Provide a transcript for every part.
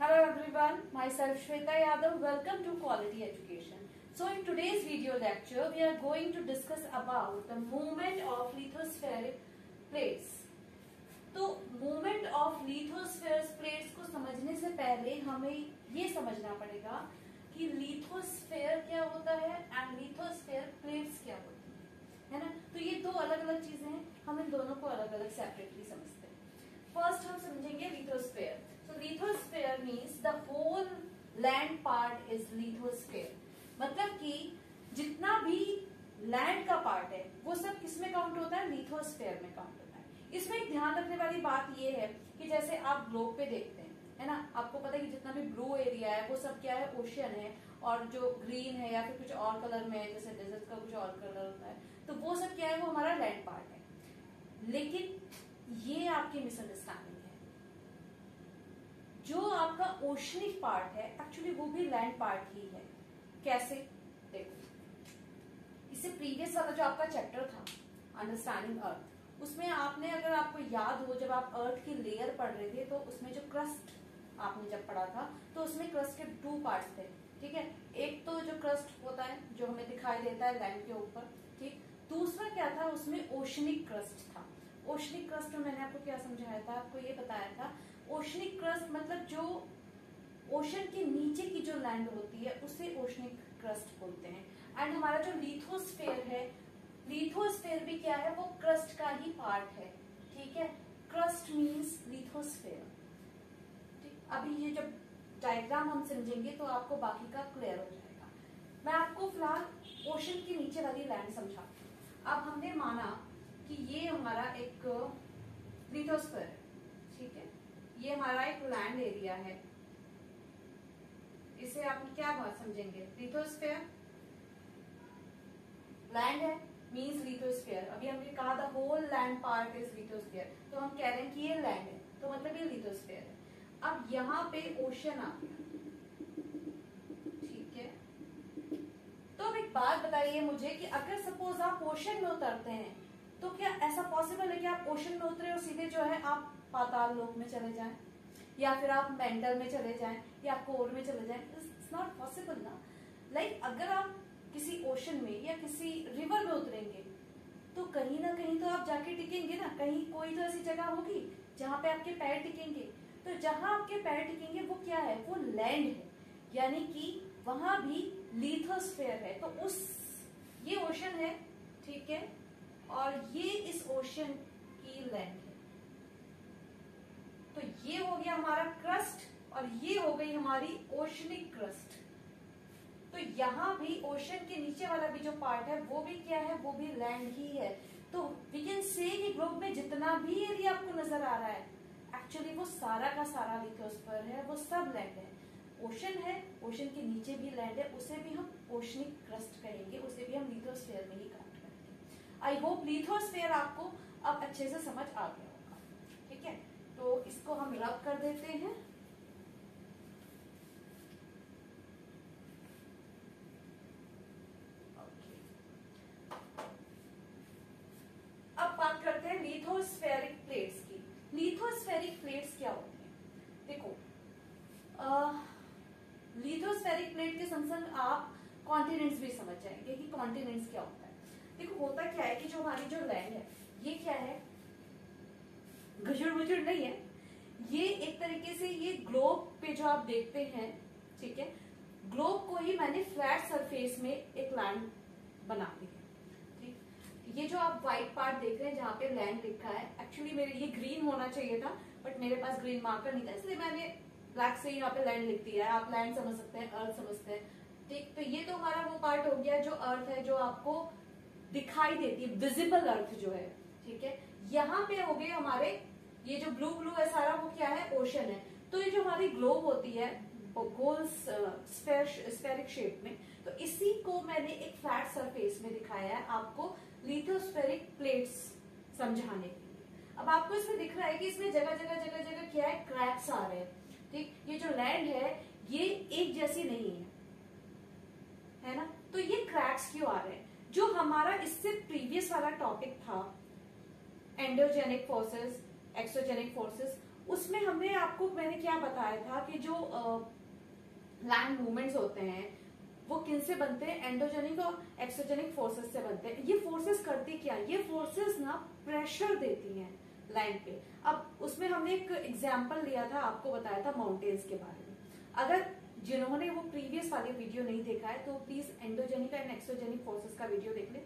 Hello everyone, myself Shweta Yadav. Welcome to Quality Education. So in today's video lecture, we are going to discuss about the movement of lithospheric plates. तो movement of lithosphere plates को समझने से पहले हमें ये समझना पड़ेगा कि लिथोस्फेयर क्या होता है एंड लिथोस्फेयर प्लेट्स क्या होती है ना। तो ये दो अलग अलग चीजें हैं, हम इन दोनों को अलग अलग सेपरेटली समझते हैं। फर्स्ट हम समझेंगे lithosphere. So lithosphere means the whole land part is lithosphere, मतलब कि जितना भी लैंड का पार्ट है वो सब किसमें काउंट होता है, लिथोस्फेयर में काउंट होता है। इसमें एक ध्यान रखने वाली बात ये है कि जैसे आप ग्लोब पे देखते हैं, है ना, आपको पता है कि जितना भी ब्लू एरिया है वो सब क्या है, ओशियन है, और जो ग्रीन है या फिर कुछ और कलर में है, जैसे डेजर्ट का कुछ और कलर होता है, तो वो सब क्या है, वो हमारा लैंड पार्ट है। लेकिन ये आपकी मिसअंडरस्टैंडिंग है। जो आपका ओशनिक पार्ट है एक्चुअली वो भी लैंड पार्ट ही है। कैसे, देखो, इससे प्रीवियस वाला जो आपका चैप्टर था अंडरस्टैंडिंग अर्थ, उसमें आपने, अगर आपको याद हो, जब आप अर्थ की लेयर पढ़ रहे थे तो उसमें जो क्रस्ट आपने जब पढ़ा था तो उसमें क्रस्ट के टू पार्ट्स थे, ठीक है। एक तो जो क्रस्ट होता है जो हमें दिखाई देता है लैंड के ऊपर, ठीक। दूसरा क्या था, उसमें ओशनिक क्रस्ट था। ओशनिक क्रस्ट में मैंने आपको क्या समझाया था, आपको ये बताया था, ओशनिक क्रस्ट मतलब जो ओशन के नीचे की जो लैंड होती है उसे ओशनिक क्रस्ट बोलते हैं। एंड हमारा जो लिथोस्फेयर है, लिथोस्फेयर भी क्या है, वो क्रस्ट का ही पार्ट है, ठीक है। क्रस्ट मीन्स लिथोस्फेयर, ठीक। अभी ये जब डायग्राम हम समझेंगे तो आपको बाकी का क्लियर हो जाएगा। मैं आपको फिलहाल ओशन के नीचे वाली लैंड समझाती हूँ। अब हमने माना कि ये हमारा एक लिथोस्फेयर है, ठीक है, ये हमारा एक लैंड एरिया है। इसे आप क्या बात समझेंगे, लिथोस्फेयर लैंड है मीन्स लिथोस्फेयर। अभी हमने कहा the whole land part is lithosphere, तो हम कह रहे हैं कि ये लैंड है तो मतलब ये लिथोस्फेयर है। अब यहाँ पे ओशन आ गया, ठीक है। तो अब एक बात बताइए मुझे कि अगर सपोज आप ओशन में उतरते हैं तो क्या ऐसा पॉसिबल है कि आप ओशन में उतरे और सीधे जो है आप पाताल लोक में चले जाएं, या फिर आप मेंटल में चले जाएं, या कोर में चले जाएं? इट्स नॉट पॉसिबल ना। लाइक अगर आप किसी ओशन में या किसी रिवर में उतरेंगे तो कहीं ना कहीं तो आप जाके टिकेंगे ना, कहीं कोई तो ऐसी जगह होगी जहां पे आपके पैर टिकेंगे। तो जहां आपके पैर टिकेंगे वो क्या है, वो लैंड है, यानी कि वहां भी लिथोस्फेयर है। तो उस ये ओशन है, ठीक है, और ये इस ओशन की लैंड है। तो ये हो गया हमारा क्रस्ट और ये हो गई हमारी ओशनिक क्रस्ट। तो यहाँ भी ओशन के नीचे वाला भी जो पार्ट है वो भी क्या है, वो भी लैंड ही है। तो वी कैन से कि ग्लोब में जितना भी एरिया आपको नजर आ रहा है एक्चुअली वो सारा का सारा लिथोस्फेयर है, वो सब लैंड है। ओशन है, ओशन के नीचे भी लैंड है, उसे भी हम ओशनिक क्रस्ट कहेंगे, उसे भी हम लिथोस्फेयर में ही काउंट करेंगे। आई होप लिथोस्फेयर आपको अब अच्छे से समझ आ गया होगा, ठीक है। तो इसको हम रब कर देते हैं। अब बात करते हैं लिथोस्फेरिक प्लेट्स की। लिथोस्फेरिक प्लेट्स क्या होती हैं? देखो, लिथोस्फेरिक प्लेट के संग संग आप कॉन्टिनेंट्स भी समझ जाएंगे कि कॉन्टिनेंट्स क्या होता है। देखो, होता क्या है कि जो हमारी जो लैंड है ये क्या है, गजुड़ मुजुड़ नहीं है, ये एक तरीके से ये ग्लोब पे जो आप देखते हैं, ठीक है, ग्लोब को ही मैंने फ्लैट सरफेस में एक लैंड बना दी है, ठीक। ये जो आप व्हाइट पार्ट देख रहे हैं जहां पे लैंड लिखा है, एक्चुअली मेरे ये ग्रीन होना चाहिए था बट मेरे पास ग्रीन मार्कर नहीं था, इसलिए मैंने ब्लैक से यहाँ पे लैंड लिख दिया है। आप लैंड समझ सकते हैं, अर्थ समझते हैं, ठीक। तो ये तो हमारा वो पार्ट हो गया जो अर्थ है, जो आपको दिखाई देती है, विजिबल अर्थ जो है, ठीक है। यहाँ पे हो गए हमारे ये जो ब्लू ब्लू है सारा, वो क्या है, ओशन है। तो ये जो हमारी ग्लोब होती है गोल स्फेरिक शेप में, तो इसी को मैंने एक फ्लैट सरफेस में दिखाया है आपको लिथोस्फेरिक प्लेट्स समझाने के लिए। अब आपको इसमें दिख रहा है कि इसमें जगह जगह जगह जगह क्या है, क्रैक्स आ रहे हैं, ठीक। ये जो लैंड है ये एक जैसी नहीं है ना। तो ये क्रैक्स क्यों आ रहे हैं? जो हमारा इससे प्रीवियस वाला टॉपिक था, एंडोजेनिक फोर्सेस, एक्सोजेनिक फोर्सेस, उसमें मैंने क्या बताया था कि जो लैंड मूवमेंट्स होते हैं वो किन से बनते हैं, एंडोजेनिक और एक्सोजेनिक फोर्सेस से बनते हैं। ये फोर्सेस करती क्या, ये फोर्सेस ना प्रेशर देती हैं लैंड पे। अब उसमें हमने एक एग्जांपल लिया था, आपको बताया था माउंटेन्स के बारे में। अगर जिन्होंने वो प्रीवियस वाले वीडियो नहीं देखा है तो please endogenic and exogenic forces का वीडियो देख ले,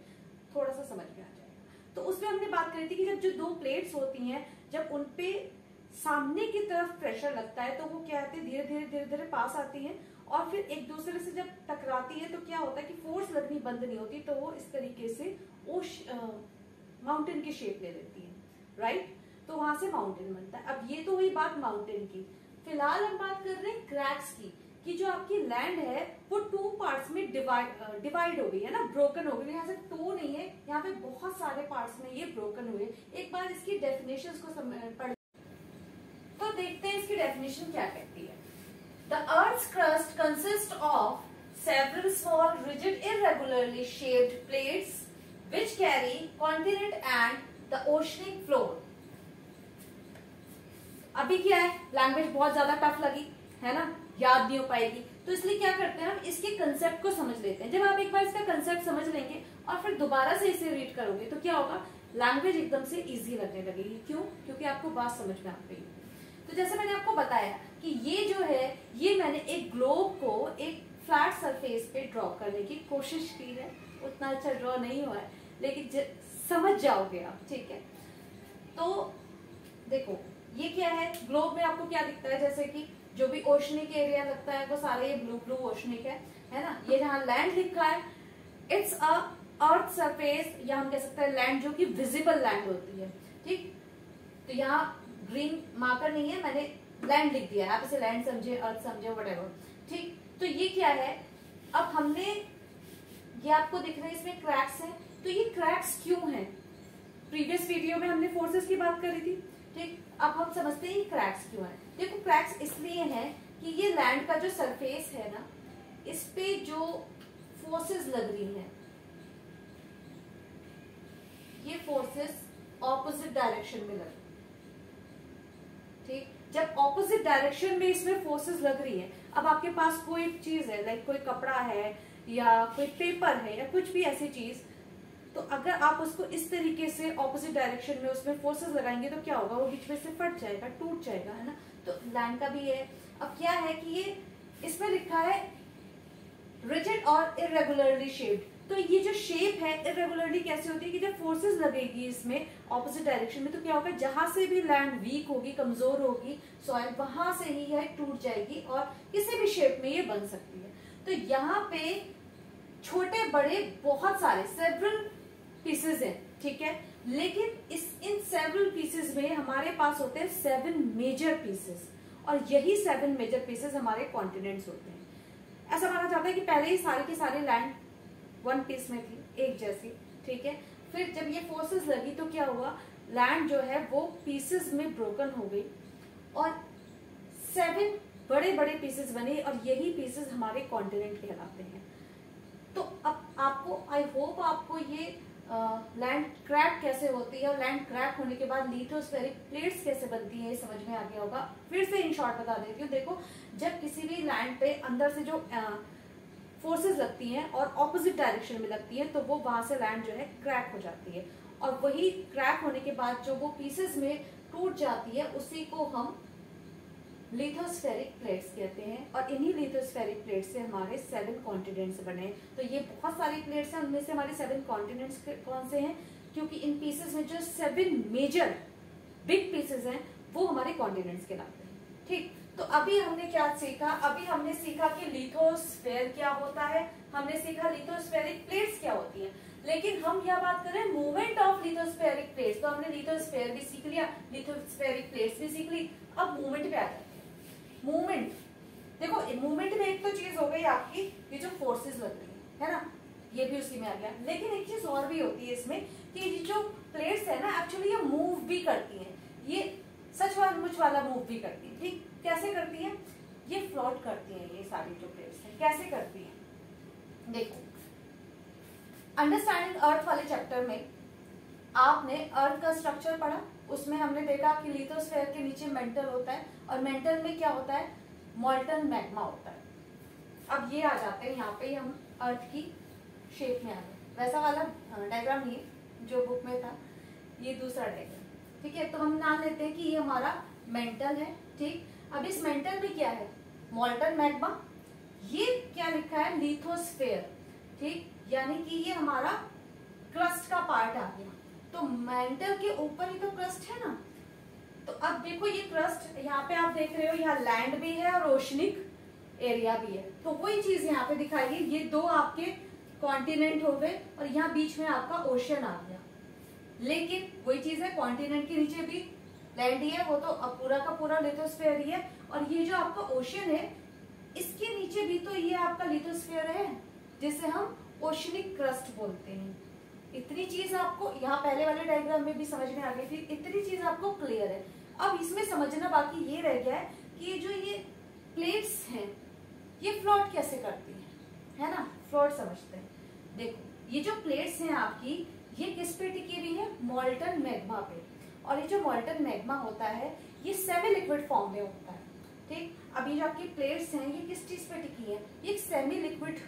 थोड़ा सा समझ में आ जाएगा। तो उसमें हमने बात करी थी कि जब जो दो प्लेट्स होती हैं, जब उनपे सामने की तरफ प्रेशर लगता है तो वो क्या होती है, धीरे धीरे धीरे धीरे पास आती है और फिर एक दूसरे से जब टकराती है तो क्या होता है कि फोर्स लगनी बंद नहीं होती, तो वो इस तरीके से माउंटेन की शेप ले लेती है, राइट। तो वहां से माउंटेन बनता है। अब ये तो हुई बात माउंटेन की। फिलहाल हम बात कर रहे हैं क्रैक्स की, कि जो आपकी लैंड है वो टू पार्ट्स में डिवाइड हो गई है ना, ब्रोकन हो गई। यहाँ से टू नहीं है, यहाँ पे बहुत सारे पार्ट्स में ये ब्रोकन हुए। एक बार इसकी डेफिनेशंस को पढ़ तो देखते हैं इसकी डेफिनेशन क्या कहती है। The earth's crust consist of several small rigid irregularly shaped plates which carry continent and the oceanic floor। अभी क्या है, लैंग्वेज बहुत ज्यादा टफ लगी है ना, याद नहीं हो पाएगी, तो इसलिए क्या करते हैं हम इसके कंसेप्ट को समझ लेते हैं। जब आप एक बार इसका कंसेप्ट समझ लेंगे और फिर दोबारा से इसे रीड करोगे तो क्या होगा, लैंग्वेज एकदम से इजी लगने लगेगी। क्यों? क्योंकि आपको बात समझ में आ गई। तो जैसे मैंने आपको बताया कि ये जो है, ये मैंने एक ग्लोब को एक फ्लैट सरफेस पे ड्रॉ करने की कोशिश की है। उतना अच्छा ड्रॉ नहीं हुआ है, लेकिन समझ जाओगे आप, ठीक है। तो देखो ये क्या है, ग्लोब में आपको क्या दिखता है, जैसे कि जो भी ओशनिक एरिया लगता है वो सारे ये ब्लू ब्लू ओशनिक है ना। ये जहाँ लैंड लिखा है इट्स अ अर्थ सरफेस, या हम कह सकते हैं लैंड जो कि विजिबल लैंड होती है, ठीक। तो यहाँ ग्रीन मार्कर नहीं है, मैंने लैंड लिख दिया है, आप इसे लैंड समझे, अर्थ समझे, व्हाटएवर, ठीक। तो ये क्या है, अब हमने ये आपको दिख रहा है इसमें क्रैक्स हैं, तो ये क्रैक्स क्यों हैं? प्रीवियस वीडियो में हमने फोर्सेस की बात करी थी, ठीक। अब हम समझते हैं क्रैक्स क्यों हैं। देखो क्रैक्स इसलिए हैं कि ये लैंड का जो सरफेस है ना, इस पे जो फोर्सेस लग रही हैं, ये फोर्सेस ऑपोजिट डायरेक्शन में लग, ठीक। जब ऑपोजिट डायरेक्शन में इसमें फोर्सेस लग रही है, अब आपके पास कोई चीज है, लाइक कोई कपड़ा है या कोई पेपर है या कुछ भी ऐसी चीज, तो अगर आप उसको इस तरीके से ऑपोजिट डायरेक्शन में उसमें फोर्सेस लगाएंगे तो क्या होगा, वो बीच में से फट जाएगा, टूट जाएगा, है ना। तो लैंड का भी है। अब क्या है कि ये इसमें लिखा है रिजिड और इरेगुलरली शेप्ड। तो ये जो शेप है इरेगुलरली कैसे होती है कि जब फोर्सेस लगेगी इसमें ऑपोजिट डायरेक्शन में, तो क्या होगा, जहां से भी लैंड वीक होगी, कमजोर होगी सॉइल, वहां से ही यह टूट जाएगी और किसी भी शेप में ये बन सकती है। तो यहाँ पे छोटे बड़े बहुत सारे सेवरल पीसेस हैं, ठीक है, लेकिन इन सेवरल पीसेस में हमारे पास होते हैं 7 मेजर पीसेस, और यही 7 मेजर पीसेस हमारे कॉन्टिनेंट्स होते हैं। ऐसा माना जाता है कि पहले ही सारे के सारे लैंड वन पीस में थी, एक जैसी, ठीक है। फिर जब ये फोर्सेस लगी तो क्या हुआ, लैंड जो है वो पीसेस में ब्रोकन हो गई और 7 बड़े बड़े पीसेस बने, और यही पीसेस हमारे कॉन्टिनेंट कहलाते हैं। तो अब आपको, आई होप आपको ये लैंड क्रैक कैसे होती है और लैंड क्रैक होने के बाद लिथोस्फेरिक प्लेट्स कैसे बनती है ये समझ में आ गया होगा। फिर से इन शॉर्ट बता देती हूँ। देखो, जब किसी भी लैंड पे अंदर से जो फोर्सेस लगती हैं और ऑपोजिट डायरेक्शन में लगती हैं, तो वो वहां से लैंड जो है क्रैक हो जाती है, और वही क्रैक होने के बाद जो वो पीसेस में टूट जाती है उसी को हम लिथोस्फेरिक प्लेट्स कहते हैं। और इन्हीं लिथोस्फेरिक प्लेट्स से हमारे 7 कॉन्टिनेंट्स बने। तो ये बहुत सारी प्लेट्स हैं, उनमें से हमारे 7 कॉन्टिनेंट्स कौन से हैं, क्योंकि इन पीसेस में जो 7 मेजर बिग पीसेस हैं वो हमारे कॉन्टिनेंट्स कहलाते हैं, ठीक। तो अभी हमने क्या सीखा, अभी हमने सीखा कि लिथोस्फेयर क्या होता है, हमने सीखा लिथोस्फेरिक प्लेट्स क्या होती है, लेकिन हम क्या बात कर रहे हैं, मूवमेंट ऑफ लिथोस्फेरिक प्लेट्स। तो हमने लिथोस्फेयर भी सीख लिया, लिथोस्फेरिक प्लेट्स भी सीख ली। अब मूवमेंट पे आ जाते हैं। मूवमेंट, देखो मूवमेंट में एक तो चीज हो गई आपकी ये जो फोर्सेस लग रही है ना, ये भी उसी में आ गया। लेकिन एक चीज और भी होती है इसमें कि ये जो प्लेट्स है ना, एक्चुअली ये मूव भी करती हैं, ये सच मुच वाला मूव भी करती है, ठीक। कैसे करती है, ये फ्लोट करती है, ये सारी जो प्लेट्स है कैसे करती है। देखो, अंडरस्टैंडिंग अर्थ वाले चैप्टर में आपने अर्थ का स्ट्रक्चर पढ़ा, उसमें हमने देखा कि लिथोस्फीयर के नीचे मेंटल होता है और मेंटल में क्या होता है, मॉल्टन मैग्मा होता है। अब ये आ जाते हैं यहाँ पे, हम अर्थ की शेप में आ गए, वैसा वाला डायग्राम नहीं है जो बुक में था, ये दूसरा डायग्राम, ठीक है। तो हम मान लेते हैं कि ये हमारा मेंटल है, ठीक। अब इस मेंटल में क्या है, मॉल्टन मैग्मा, ये क्या लिखा है, लिथोस्फीयर, ठीक, यानी कि ये हमारा क्रस्ट का पार्ट आ गया। तो मेंटल के ऊपर ही तो क्रस्ट है ना, तो अब देखो ये क्रस्ट यहाँ पे आप देख रहे हो, यहाँ लैंड भी है और ओशनिक एरिया भी है, तो वही चीज यहाँ पे दिखाई है, ये दो आपके कॉन्टिनेंट हो गए और यहाँ बीच में आपका ओशन आ गया। लेकिन वही चीज है, कॉन्टिनेंट के नीचे भी लैंड ही है, वो तो अब पूरा का पूरा लिथोस्फीयर ही है, और ये जो आपका ओशन है इसके नीचे भी तो ये आपका लिथोस्फीयर है, जिसे हम ओशनिक क्रस्ट बोलते हैं। इतनी चीज आपको यहाँ पहले वाले डायग्राम में भी समझ में आ गई थी, इतनी चीज आपको क्लियर है। अब इसमें समझना बाकी ये रह गया है कि ये जो ये प्लेट्स हैं ये फ्लोट कैसे करती है ना, फ्लोट समझते हैं। देखो ये जो प्लेट्स हैं आपकी, ये किस पे टिकी हुई है, मॉल्टन मैग्मा पे, और ये जो मॉल्टन मैग्मा होता है ये सेमी लिक्विड फॉर्म में होता है, ठीक। अब ये जो आपकी प्लेट्स हैं ये किस चीज पे टिकी है, ये सेमी लिक्विड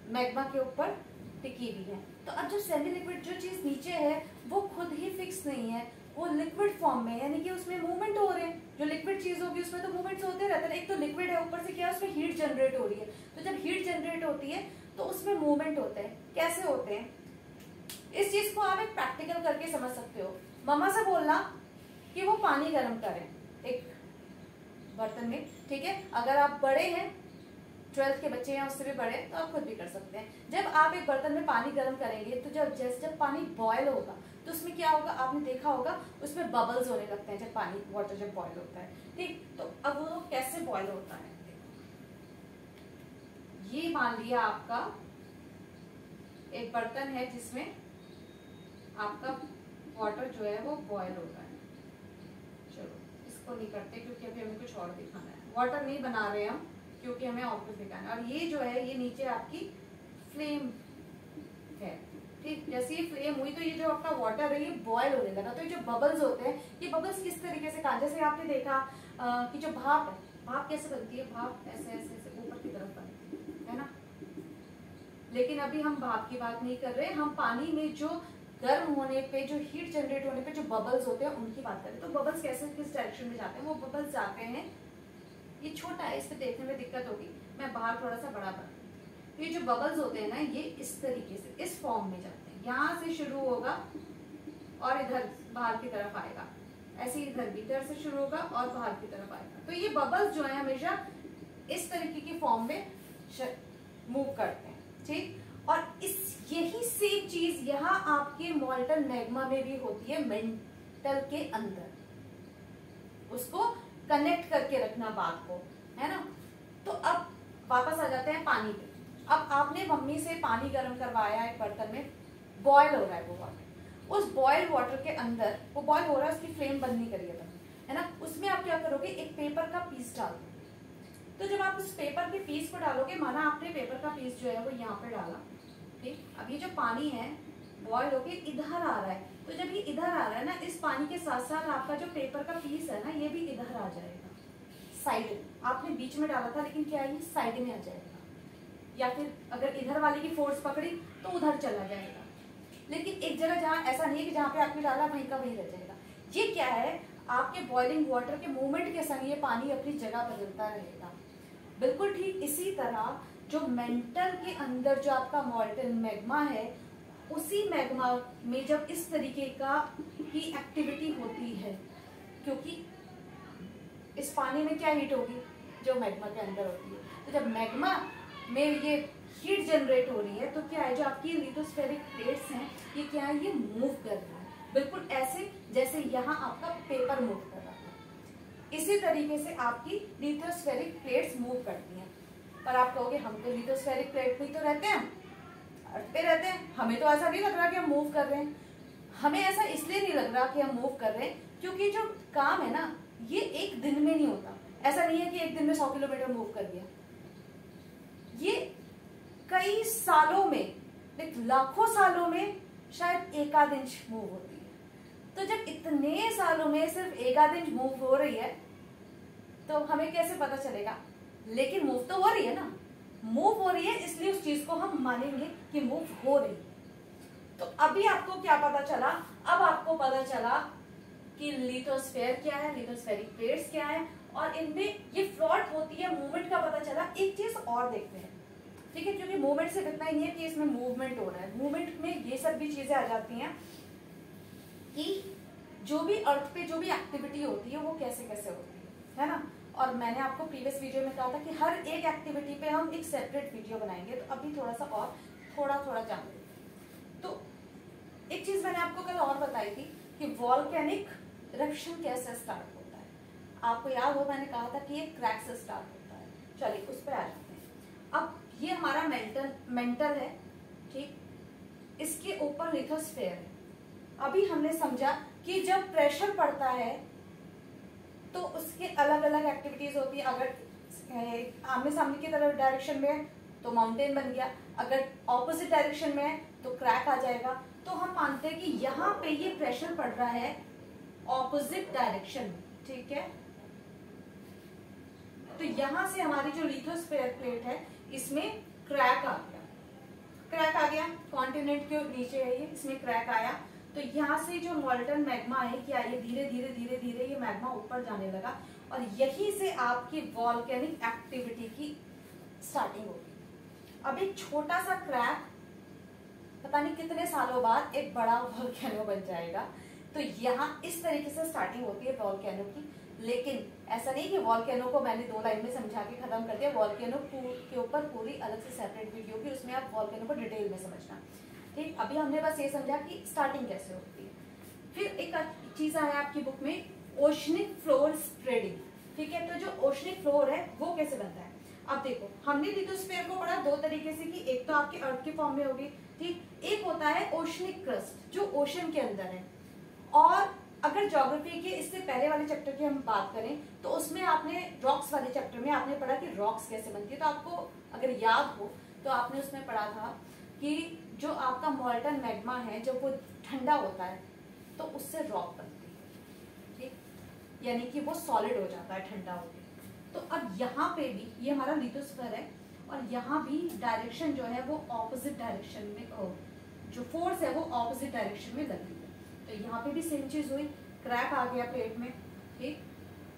मैग्मा के ऊपर टिकी हुई है। तो अब जो सेमी लिक्विड जो चीज नीचे है वो खुद ही फिक्स नहीं है, वो लिक्विड फॉर्म में, यानी कि उसमें मूवमेंट हो रहे हैं। जो लिक्विड चीज होगी उसमें तो मूवमेंट्स होते रहते हैं, एक तो लिक्विड है, ऊपर से क्या है उसमें हीट जनरेट हो रही है, तो जब हीट जनरेट होती है तो उसमें मूवमेंट होते हैं। कैसे होते हैं, इस चीज को आप एक प्रैक्टिकल करके समझ सकते हो। मम्मा से बोलना कि वो पानी गर्म करें एक बर्तन में, ठीक है। अगर आप बड़े हैं, 12th के बच्चे हैं, उससे भी बड़े, तो आप खुद भी कर सकते हैं। जब आप एक बर्तन में पानी गर्म करेंगे तो जब पानी बॉयल होगा तो उसमें क्या होगा, आपने देखा होगा उसमें बबल्स होने लगते हैं जब पानी वाटर जब बॉयल होता है, ठीक। तो अब वो कैसे बॉयल होता है, ये मान लिया आपका एक बर्तन है जिसमें आपका वाटर जो है वो बॉयल होता है। चलो इसको नहीं करते क्योंकि अभी हमें कुछ और दिखाना है, वाटर नहीं बना रहे हम क्योंकि हमें आउटपुट दिखाना है। और ये जो है ये नीचे आपकी फ्लेम है, ठीक। जैसे ये फ्लेम हुई तो ये जो आपका वाटर है ये बॉयल होने लगा, तो ये जो बबल्स होते हैं, ये बबल्स किस तरीके से काम, जैसे आपने देखा कि जो भाप है, भाप कैसे बनती है, भाप ऐसे ऐसे ऐसे ऊपर की तरफ बनती है ना। लेकिन अभी हम भाप की बात नहीं कर रहे, हम पानी में जो गर्म होने पे, जो हीट जनरेट होने पे जो बबल्स होते हैं उनकी बात करें। तो बबल्स कैसे किस डायरेक्शन में जाते हैं, वो बबल्स जाते हैं, ये छोटा है इस पे देखने में दिक्कत होगी, मैं बाहर थोड़ा सा बड़ा बना, ये जो बबल्स होते हैं ना ये इस तरीके से इस फॉर्म में जाते हैं, यहाँ से शुरू होगा और इधर बाहर की तरफ आएगा, ऐसे इधर भी इधर से शुरू होगा और बाहर की तरफ आएगा। तो ये बबल्स जो है हमेशा इस तरीके की फॉर्म में मूव करते हैं, ठीक। और इस यही सेम चीज यहाँ आपके मॉल्टन मैग्मा में भी होती है, मेंटल के अंदर, उसको कनेक्ट करके रखना बात को, है ना। तो अब वापस आ जाते हैं पानी पे। अब आपने मम्मी से पानी गर्म करवाया एक बर्तन में, बॉयल हो रहा है वो वाटर, उस बॉयल वाटर के अंदर वो बॉयल हो रहा है, उसकी फ्लेम बंद नहीं करिए है ना, उसमें आप क्या करोगे, एक पेपर का पीस डाल दोगे। तो जब आप उस पेपर के पीस को डालोगे, माना आपने पेपर का पीस जो है वो यहाँ पे डाला, ठीक। अब ये जो पानी है बॉयल होके इधर आ रहा है, तो जब ये इधर आ रहा है ना, इस पानी के साथ साथ आपका जो पेपर का पीस है ना ये भी इधर आ जाएगा, साइड, आपने बीच में डाला था लेकिन क्या है ये साइड में आ जाएगा, या फिर अगर इधर वाले की फोर्स पकड़ी तो उधर चला जाएगा। लेकिन एक जगह जहाँ ऐसा नहीं है कि जहाँ पे आपने डाला वहीं का वहीं रह जाएगा। ये क्या है, आपके बॉइलिंग वाटर के मूवमेंट के संग ये पानी अपनी जगह बदलता रहेगा। बिल्कुल ठीक इसी तरह जो मेंटल के अंदर जो आपका मॉल्टन मैग्मा है, उसी मैग्मा में जब इस तरीके का की एक्टिविटी होती है, क्योंकि इस पानी में क्या हीट होगी जो मैग्मा के अंदर होती है, तो जब मैग्मा में ये हीट जनरेट हो रही है तो क्या है, जो आपकी लिथोस्फेरिक प्लेट्स हैं ये क्या है, ये मूव कर रहा है, बिल्कुल ऐसे जैसे यहाँ आपका पेपर मूव कर रहा है। इसी तरीके से आपकी लिथोस्फेरिक प्लेट्स मूव करती हैं। पर आप कहोगे हम तो लिथोस्फेरिक प्लेट में तो रहते हैं, अर्थ पे रहते हैं, हमें तो ऐसा नहीं लग रहा कि हम मूव कर रहे हैं। हमें ऐसा इसलिए नहीं लग रहा कि हम मूव कर रहे हैं क्योंकि जो काम है ना ये एक दिन में नहीं होता। ऐसा नहीं है कि एक दिन में 100 किलोमीटर मूव कर दिया, ये कई सालों में, लाखों सालों में शायद 1 इंच मूव होती है। तो जब इतने सालों में सिर्फ 1 इंच मूव हो रही है तो हमें कैसे पता चलेगा? लेकिन मूव तो हो रही है ना, मूव हो रही है, इसलिए उस चीज को हम मानेंगे कि मूव हो रही है। तो अभी आपको क्या पता चला? अब आपको पता चला कि लिथोस्फीयर क्या है, लिथोस्फेरिक प्लेट्स क्या है, और इनमें ये फ्लॉट होती है, मूवमेंट का पता चला। एक चीज और देखते हैं, ठीक है, क्योंकि मूवमेंट सिर्फ इतना ही नहीं है कि इसमें मूवमेंट हो रहा है, मूवमेंट में ये सब भी चीजें आ जाती हैं कि जो भी अर्थ पे जो भी एक्टिविटी होती है वो कैसे कैसे होती है ना। और मैंने आपको प्रीवियस वीडियो में कहा था कि हर एक एक्टिविटी पे हम एक सेपरेट वीडियो बनाएंगे, तो अभी थोड़ा सा और थोड़ा जान लेते हैं। तो एक चीज मैंने आपको कल और बताई थी कि वॉल्केनिक इरप्शन कैसे स्टार्ट होता है। आपको याद हो मैंने कहा था कि ये क्रैक से स्टार्ट होता है। चलिए उस पर आ जाते हैं। अब ये हमारा मेंटल है, ठीक, इसके ऊपर लिथोस्फीयर है। अभी हमने समझा कि जब प्रेशर पड़ता है तो उसके अलग अलग एक्टिविटीज होती है। अगर आमने सामने की तरफ डायरेक्शन में है तो माउंटेन बन गया, अगर ऑपोजिट डायरेक्शन में है तो क्रैक आ जाएगा। तो हम मानते हैं कि यहाँ पे ये प्रेशर पड़ रहा है ऑपोजिट डायरेक्शन में, ठीक है। तो यहां से हमारी जो लिथोस्फीयर प्लेट है इसमें क्रैक आ गया, कॉन्टिनेंट के नीचे है ये, इसमें क्रैक आया। तो यहाँ से जो मॉल्टन मैग्मा है क्या, ये धीरे धीरे ये मैग्मा ऊपर जाने लगा, और यहीं से आपकी वॉल्केनिक एक्टिविटी की स्टार्टिंग होगी। अब एक छोटा सा क्रैक पता नहीं कितने सालों बाद एक बड़ा वॉल्केनो बन जाएगा। तो यहाँ इस तरीके से स्टार्टिंग होती है वॉल्केनो की। लेकिन ऐसा नहीं कि वॉल्केनो को मैंने 2 लाइन में समझा के खत्म कर दिया। वॉल्केनो के ऊपर पूरी अलग से सेपरेट वीडियो की, उसमें आप वॉल्केनो को डिटेल में समझना, ठीक। अभी हमने बस ये समझा कि स्टार्टिंग कैसे होती है। फिर एक चीज आया आपकी बुक में, ओशनिक फ्लोर स्प्रेडिंग, ठीक है। तो जो ओशनिक फ्लोर है वो कैसे बनता है? अब देखो, हमने लिथोस्फीयर को पढ़ा 2 तरीके से कि एक तो आपके अर्थ के फॉर्म में होगी, ठीक, एक होता है ओशनिक क्रस्ट जो ओशन के अंदर है। और अगर ज्योग्राफी के इससे पहले वाले चैप्टर की हम बात करें तो उसमें आपने रॉक्स वाले चैप्टर में आपने पढ़ा कि रॉक्स कैसे बनती है। तो आपको अगर याद हो तो आपने उसमें पढ़ा था कि जो आपका मॉल्टन मैग्मा है जब वो ठंडा होता है तो उससे रॉक बनती है, ठीक, यानी कि वो सॉलिड हो जाता है ठंडा होकर। तो अब यहाँ पे भी ये हमारा लिथोस्फीयर है, और यहाँ भी डायरेक्शन जो है वो ऑपोजिट डायरेक्शन में, जो फोर्स है वो ऑपोजिट डायरेक्शन में लगी है। तो यहाँ पे भी सेम चीज हुई, क्रैक आ गया प्लेट में, ठीक,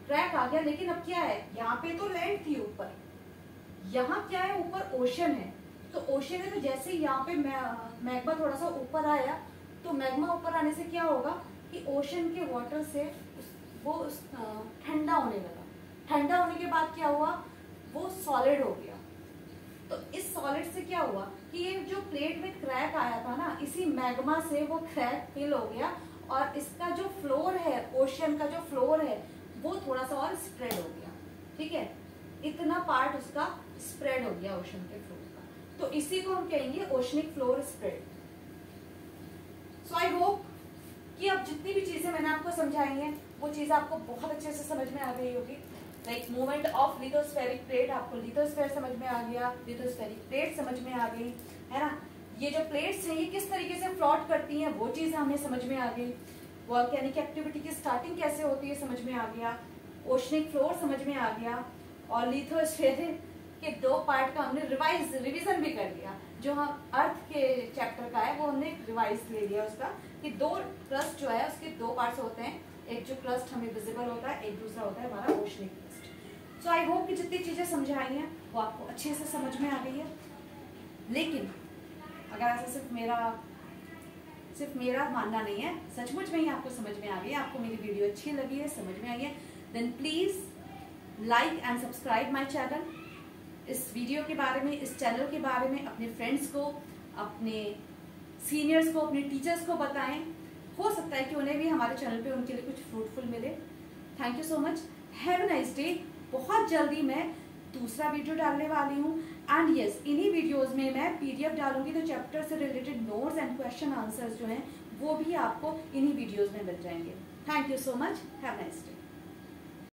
क्रैक आ गया। लेकिन अब क्या है, यहाँ पे तो लैंड थी ऊपर, यहाँ क्या है, ऊपर ओशन है। तो ओशन है तो जैसे ही यहाँ पे मैग्मा थोड़ा सा ऊपर आया तो मैग्मा ऊपर आने से क्या होगा कि ओशन के वाटर से वो ठंडा होने लगा। ठंडा होने के बाद क्या हुआ, वो सॉलिड हो गया। तो इस सॉलिड से क्या हुआ कि ये जो प्लेट में क्रैक आया था ना, इसी मैग्मा से वो क्रैक फिल हो गया, और इसका जो फ्लोर है, ओशन का जो फ्लोर है वो थोड़ा सा और स्प्रेड हो गया, ठीक है। इतना पार्ट उसका स्प्रेड हो गया ओशन के फ्लोर का। तो इसी को हम कहेंगे oceanic floor spread. So I hope कि अब जितनी भी चीजें मैंने आपको समझाई हैं वो चीज आपको बहुत अच्छे से समझ में आ गई होगी। Like movement of lithospheric plate, आपको लिथोस्फीयर समझ में आ गया, लिथोस्फेरिक प्लेट समझ में आ गई, है ना। ये जो प्लेट्स हैं ये किस तरीके से फ्लॉट करती हैं वो चीज हमें समझ में आ गई। वॉल्केनिक एक्टिविटी की स्टार्टिंग कैसे होती है समझ में आ गया, ओशनिक फ्लोर समझ में आ गया, और लिथोस्फीयर के 2 पार्ट का हमने रिवीजन भी कर लिया। जो हम अर्थ के चैप्टर का है वो हमने रिवाइज ले लिया उसका, कि 2 क्रस्ट जो है उसके 2 पार्ट्स होते हैं। एक जो क्रस्ट हमें विजिबल होता है, एक दूसरा होता है हमारा oceanic crust. So I hope कि जितनी चीजें समझाई हैं वो आपको अच्छे से समझ में आ गई है। लेकिन अगर ऐसा सिर्फ मेरा मानना नहीं है, सचमुच में ही आपको समझ में आ गई है, आपको मेरी वीडियो अच्छी लगी है, समझ में आई है, then please like and subscribe my channel. इस वीडियो के बारे में, इस चैनल के बारे में अपने फ्रेंड्स को, अपने सीनियर्स को, अपने टीचर्स को बताएं। हो सकता है कि उन्हें भी हमारे चैनल पे उनके लिए कुछ फ्रूटफुल मिले। Thank you so much, have a nice day. बहुत जल्दी मैं दूसरा वीडियो डालने वाली हूँ, एंड यस, इन्हीं वीडियोस में मैं PDF डालूंगी, तो चैप्टर से related notes and question answers जो हैं वो भी आपको इन्हीं वीडियोस में मिल जाएंगे। Thank you so much, have a nice day.